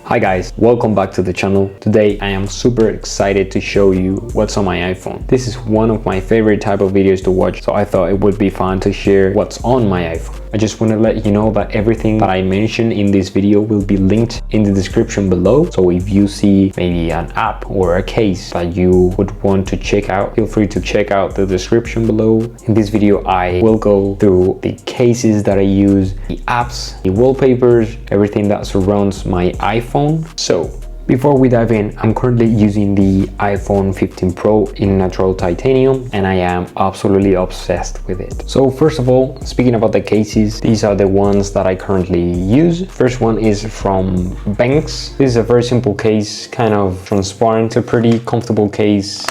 Hi guys, welcome back to the channel. Today I am super excited to show you what's on my iPhone. This is one of my favorite type of videos to watch, so I thought it would be fun to share what's on my iPhone. I just want to let you know that everything that I mention in this video will be linked in the description below. So if you see maybe an app or a case that you would want to check out, feel free to check out the description below. In this video I will go through the cases that I use, the apps, the wallpapers, everything that surrounds my iPhone. So before we dive in, I'm currently using the iPhone 15 Pro in natural titanium and I am absolutely obsessed with it. So first of all, speaking about the cases, these are the ones that I currently use. First one is from Banks. This is a very simple case, kind of transparent, a pretty comfortable case.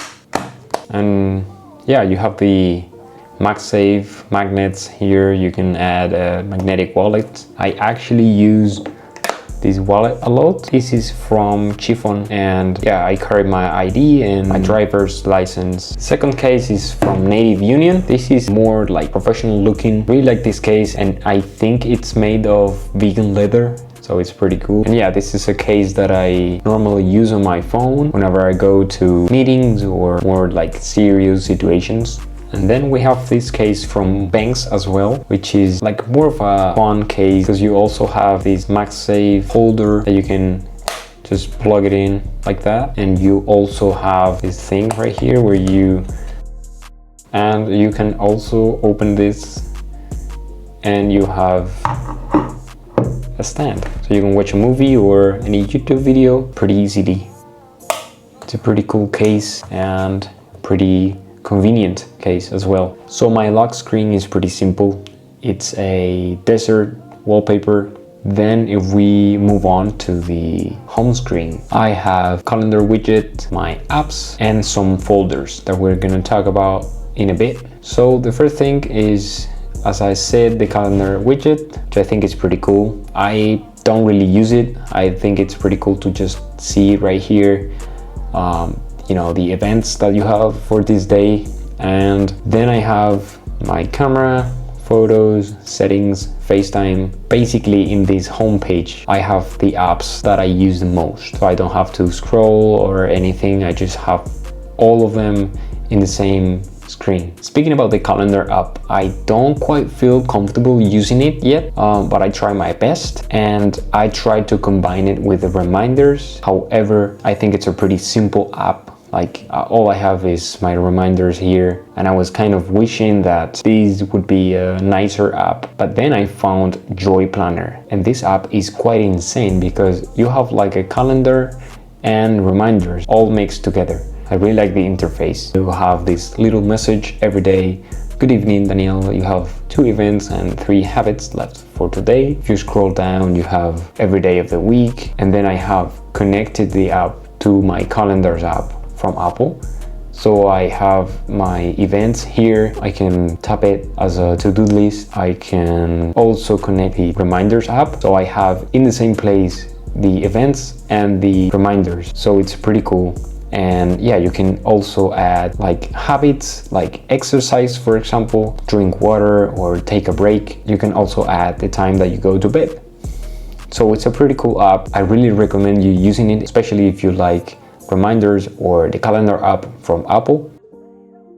And yeah, you have the MagSafe magnets here. You can add a magnetic wallet. I actually use this wallet a lot. This is from Chiffon and yeah, I carry my ID and my driver's license. Second case is from Native Union. This is more like professional looking. Really like this case and I think it's made of vegan leather, so it's pretty cool. And yeah, this is a case that I normally use on my phone whenever I go to meetings or more like serious situations. And then we have this case from Banks as well, which is like more of a fun case because you also have this MagSafe holder that you can just plug it in like that. And you also have this thing right here where you can also open this and you have a stand. So you can watch a movie or any YouTube video pretty easily. It's a pretty cool case and pretty convenient case as well. So my lock screen is pretty simple. It's a desert wallpaper. Then if we move on to the home screen, I have calendar widget, my apps, and some folders that we're gonna talk about in a bit. So the first thing is, as I said, the calendar widget, which I think is pretty cool. I don't really use it. I think it's pretty cool to just see it right here. You know, the events that you have for this day. And then I have my camera, photos, settings, FaceTime. Basically in this home page, I have the apps that I use the most. So I don't have to scroll or anything. I just have all of them in the same screen. Speaking about the calendar app, I don't quite feel comfortable using it yet, but I try my best and I try to combine it with the reminders. However, I think it's a pretty simple app. Like all I have is my reminders here, and I was kind of wishing that this would be a nicer app, but then I found Joy Planner, and this app is quite insane because you have like a calendar and reminders all mixed together. I really like the interface. You have this little message every day. Good evening, Daniel. You have 2 events and 3 habits left for today. If you scroll down, you have every day of the week, and then I have connected the app to my calendars app from Apple. So I have my events here. I can tap it as a to-do list. I can also connect the reminders app. So I have in the same place the events and the reminders. So it's pretty cool. And yeah, you can also add like habits, like exercise, for example, drink water or take a break. You can also add the time that you go to bed. So it's a pretty cool app. I really recommend you using it, especially if you like reminders or the calendar app from Apple.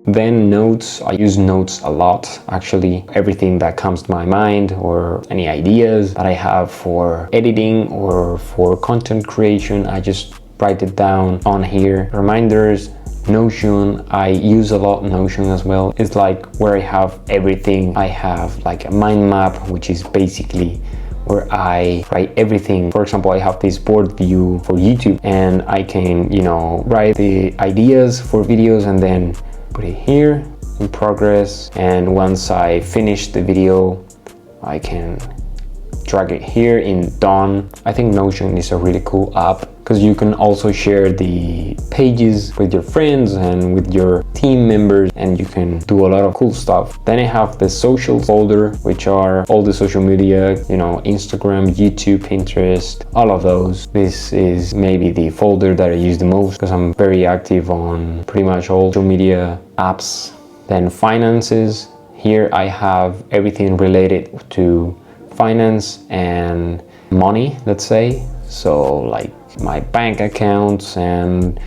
Then notes, I use notes a lot actually. Everything that comes to my mind or any ideas that I have for editing or for content creation, I just write it down on here. Reminders, Notion, I use a lot Notion as well. It's like where I have everything. I have like a mind map, which is basically where I write everything. For example, I have this board view for YouTube and I can, you know, write the ideas for videos and then put it here in progress. And once I finish the video, I can drag it here in done. I think Notion is a really cool app because you can also share the pages with your friends and with your team members, and you can do a lot of cool stuff. Then I have the social folder, which are all the social media, you know, Instagram, YouTube, Pinterest, all of those. This is maybe the folder that I use the most because I'm very active on pretty much all social media apps. Then finances, here I have everything related to finance and money, let's say. So like my bank accounts and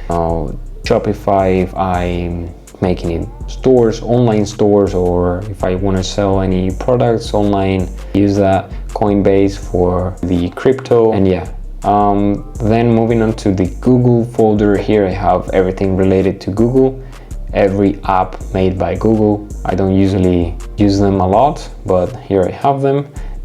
Shopify if I'm making it stores, online stores, or if I want to sell any products online, use that. Coinbase for the crypto. And yeah, then moving on to the Google folder. Here I have everything related to Google, every app made by Google. I don't usually use them a lot, but here I have them.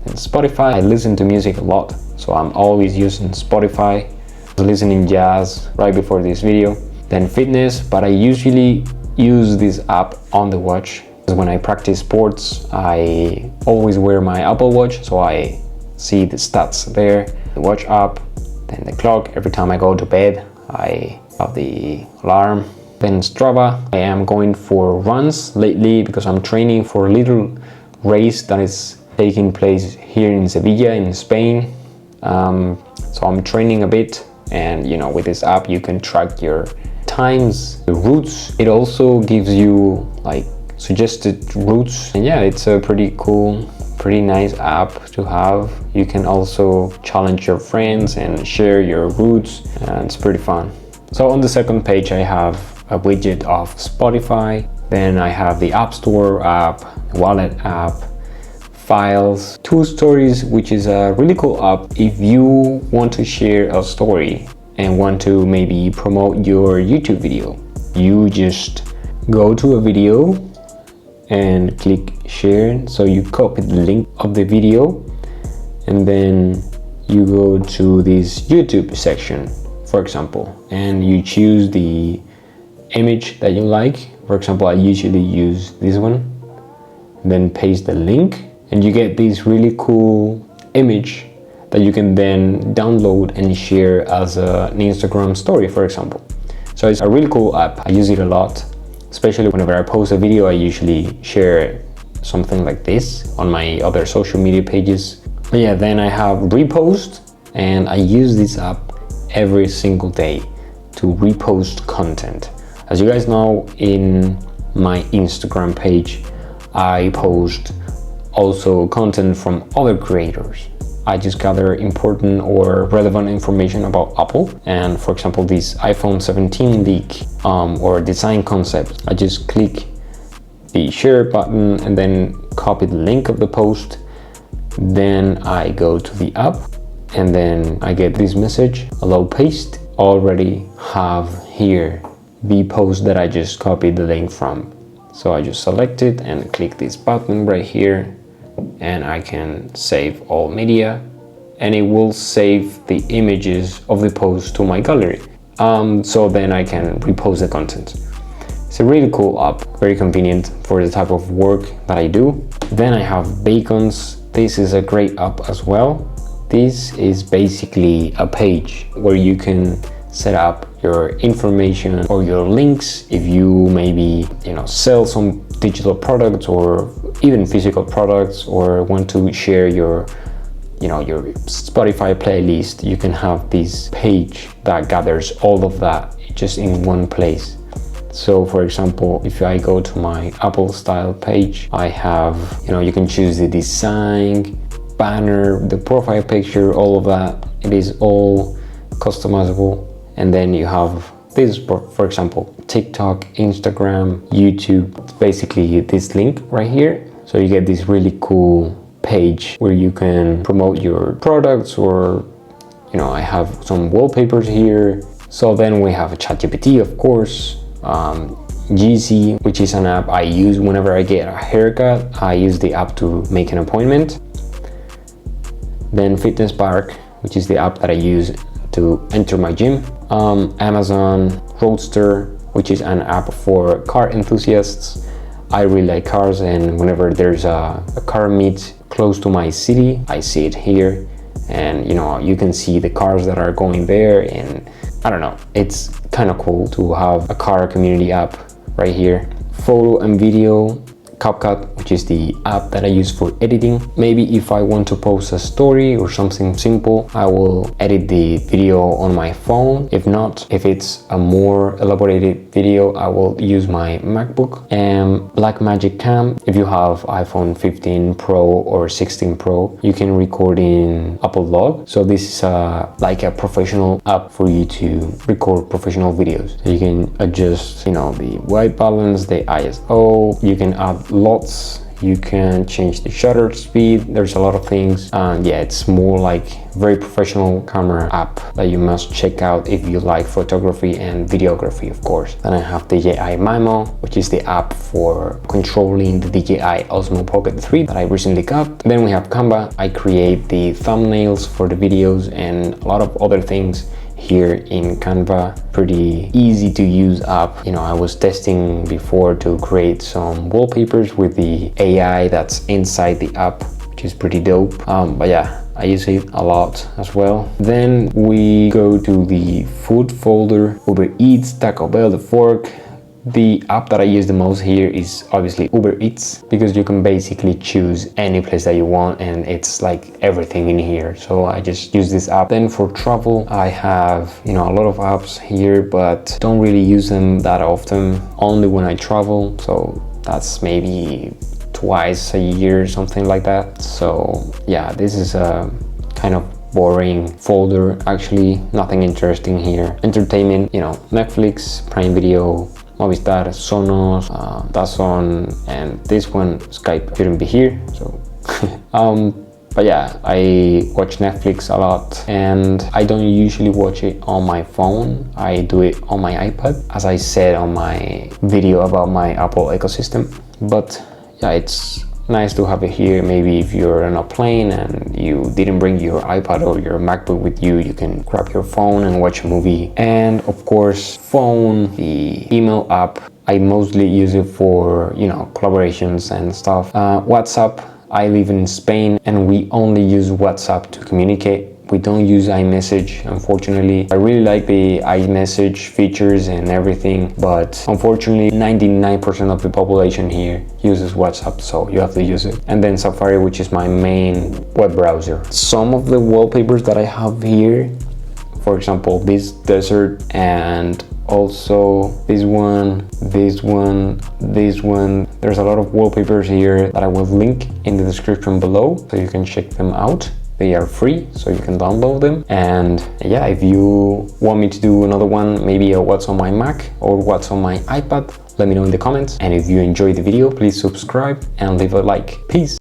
And Spotify, I listen to music a lot, so I'm always using Spotify. I was listening jazz right before this video. Then fitness, but I usually use this app on the watch. When I practice sports, I always wear my Apple Watch, so I see the stats there, the watch app, then the clock. Every time I go to bed, I have the alarm. Then Strava, I am going for runs lately because I'm training for a little race that is taking place here in Sevilla in Spain. So I'm training a bit, and with this app you can track your times, the routes. It also gives you like suggested routes, and yeah, it's a pretty cool, pretty nice app to have. You can also challenge your friends and share your routes, and it's pretty fun. So on the second page I have a widget of Spotify, then I have the App Store app, Wallet app, Files, Two Stories, which is a really cool app if you want to share a story and want to maybe promote your YouTube video. You just go to a video and click share. So you copy the link of the video and then you go to this YouTube section, for example, and you choose the image that you like. For example, I usually use this one, then paste the link, and you get this really cool image that you can then download and share as an Instagram story, for example. So it's a really cool app. I use it a lot, especially whenever I post a video. I usually share something like this on my other social media pages. But yeah, then I have Repost, and I use this app every single day to repost content. As you guys know, in my Instagram page, I post also content from other creators. I just gather important or relevant information about Apple, and for example this iPhone 17 leak or design concept. I just click the share button and then copy the link of the post. Then I go to the app and then I get this message, allow paste. Already have here the post that I just copied the link from. So I just select it and click this button right here, and I can save all media, and it will save the images of the post to my gallery. So then I can repost the content. It's a really cool app, very convenient for the type of work that I do. Then I have Bacons. This is a great app as well. This is basically a page where you can set up your information or your links if you maybe sell some digital products or even physical products, or want to share your Spotify playlist. You can have this page that gathers all of that just in one place. So for example, if I go to my Apple style page, I have, you can choose the design, banner, the profile picture, all of that. It is all customizable. And then you have this, for example, TikTok, Instagram, YouTube. It's basically this link right here. So you get this really cool page where you can promote your products, or I have some wallpapers here. So then we have ChatGPT, of course, GC, which is an app I use whenever I get a haircut. I use the app to make an appointment. Then Fitness Park, which is the app that I use to enter my gym. Amazon Roadster, which is an app for car enthusiasts. I really like cars, and whenever there's a car meet close to my city, I see it here, and you can see the cars that are going there, and I don't know, it's kind of cool to have a car community app right here. Photo and video CapCut, which is the app that I use for editing. Maybe if I want to post a story or something simple, I will edit the video on my phone. If not, if it's a more elaborated video, I will use my MacBook. And Blackmagic Cam, if you have iPhone 15 Pro or 16 Pro, you can record in Apple Log. So this is like a professional app for you to record professional videos. So you can adjust, you know, the white balance, the ISO, you can add LUTs, you can change the shutter speed. There's a lot of things, and yeah, it's more like very professional camera app that you must check out if you like photography and videography, of course. Then I have DJI Mimo, which is the app for controlling the DJI Osmo Pocket 3 that I recently got. Then we have Canva. I create the thumbnails for the videos and a lot of other things here in Canva. Pretty easy to use app. You know, I was testing before to create some wallpapers with the AI that's inside the app, which is pretty dope. But yeah, I use it a lot as well. Then we go to the food folder, Uber Eats, Taco Bell, The Fork. The app that I use the most here is obviously Uber Eats, because you can basically choose any place that you want and it's like everything in here. So I just use this app. Then for travel, I have, you know, a lot of apps here, but don't really use them that often, only when I travel. So that's maybe twice a year, something like that. So yeah, this is a kind of boring folder, actually. Nothing interesting here. Entertainment, you know, Netflix, Prime Video, Movistar, Sonos, DAZN, and this one, Skype, shouldn't be here. So but yeah, I watch Netflix a lot, and I don't usually watch it on my phone. I do it on my iPad, as I said on my video about my Apple ecosystem. But yeah, it's nice to have it here. Maybe if you're on a plane and you didn't bring your iPad or your MacBook with you, you can grab your phone and watch a movie. And of course, phone, the email app, I mostly use it for, you know, collaborations and stuff. WhatsApp, I live in Spain and we only use WhatsApp to communicate. We don't use iMessage, unfortunately. I really like the iMessage features and everything, but unfortunately 99% of the population here uses WhatsApp, so you have to use it. And then Safari, which is my main web browser. Some of the wallpapers that I have here, for example, this desert, and also this one, this one, this one. There's a lot of wallpapers here that I will link in the description below, so you can check them out. They are free, so you can download them. And yeah, if you want me to do another one, maybe a what's on my Mac or what's on my iPad, let me know in the comments. And if you enjoyed the video, please subscribe and leave a like. Peace.